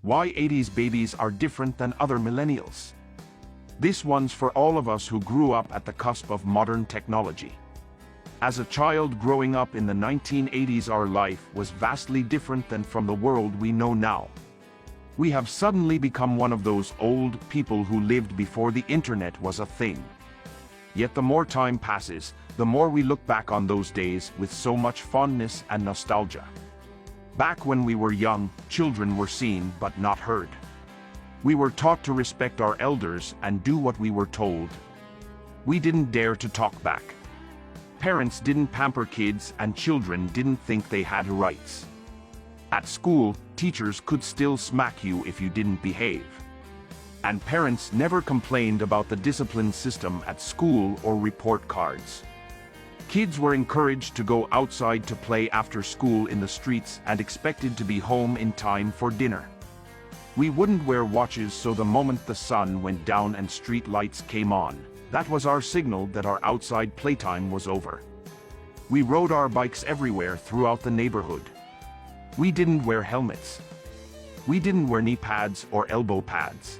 Why 80s babies are different than other millennials. This one's for all of us who grew up at the cusp of modern technology. As a child growing up in the 1980s, our life was vastly different than from the world we know now. We have suddenly become one of those old people who lived before the internet was a thing. Yet the more time passes, the more we look back on those days with so much fondness and nostalgia. Back when we were young, children were seen but not heard. We were taught to respect our elders and do what we were told. We didn't dare to talk back. Parents didn't pamper kids and children didn't think they had rights. At school, teachers could still smack you if you didn't behave. And parents never complained about the discipline system at school or report cards. Kids were encouraged to go outside to play after school in the streets and expected to be home in time for dinner. We wouldn't wear watches, so the moment the sun went down and street lights came on, that was our signal that our outside playtime was over. We rode our bikes everywhere throughout the neighborhood. We didn't wear helmets. We didn't wear knee pads or elbow pads.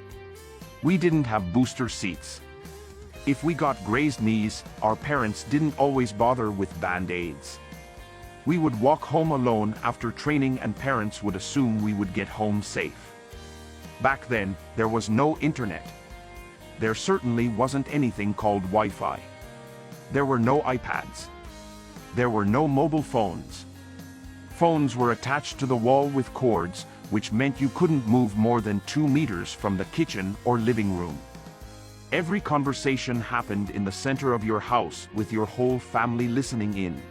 We didn't have booster seats. If we got grazed knees, our parents didn't always bother with band-aids. We would walk home alone after training and parents would assume we would get home safe. Back then, there was no internet. There certainly wasn't anything called Wi-Fi. There were no iPads. There were no mobile phones. Phones were attached to the wall with cords, which meant you couldn't move more than 2 meters from the kitchen or living room. Every conversation happened in the center of your house with your whole family listening in.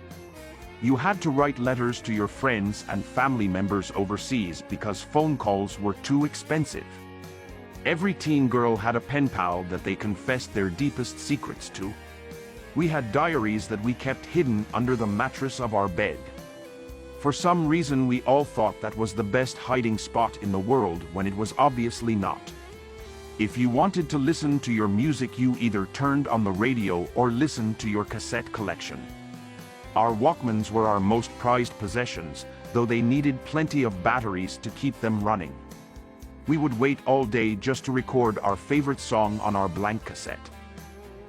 You had to write letters to your friends and family members overseas because phone calls were too expensive. Every teen girl had a pen pal that they confessed their deepest secrets to. We had diaries that we kept hidden under the mattress of our bed. For some reason, we all thought that was the best hiding spot in the world when it was obviously not. If you wanted to listen to your music, you either turned on the radio or listened to your cassette collection. Our Walkmans were our most prized possessions, though they needed plenty of batteries to keep them running. We would wait all day just to record our favorite song on our blank cassette.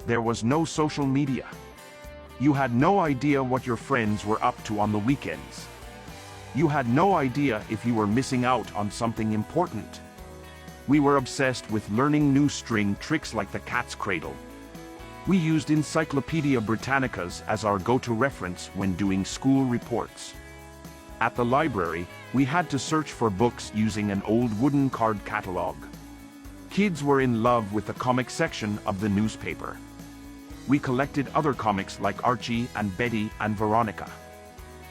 There was no social media. You had no idea what your friends were up to on the weekends. You had no idea if you were missing out on something important. We were obsessed with learning new string tricks like the cat's cradle. We used Encyclopedia Britannicas as our go-to reference when doing school reports. At the library, we had to search for books using an old wooden card catalog. Kids were in love with the comic section of the newspaper. We collected other comics like Archie and Betty and Veronica.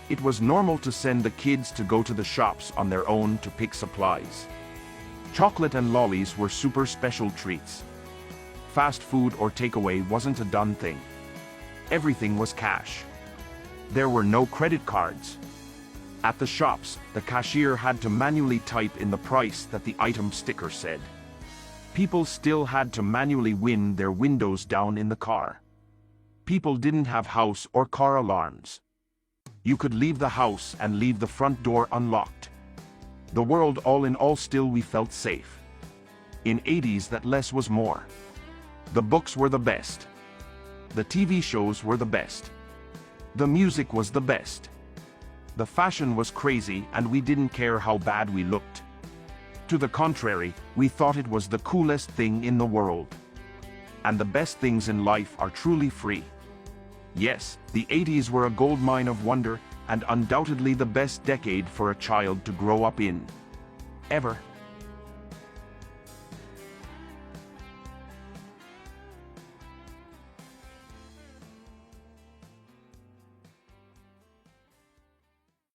It was normal to send the kids to go to the shops on their own to pick supplies. Chocolate and lollies were super special treats. Fast food or takeaway wasn't a done thing. Everything was cash. There were no credit cards. At the shops, the cashier had to manually type in the price that the item sticker said. People still had to manually wind their windows down in the car. People didn't have house or car alarms. You could leave the house and leave the front door unlocked. The world all in all, still we felt safe. In 80s, that less was more. The books were the best. The TV shows were the best. The music was the best. The fashion was crazy and we didn't care how bad we looked. To the contrary, we thought it was the coolest thing in the world. And the best things in life are truly free. Yes, the 80s were a goldmine of wonder and undoubtedly the best decade for a child to grow up in. Ever.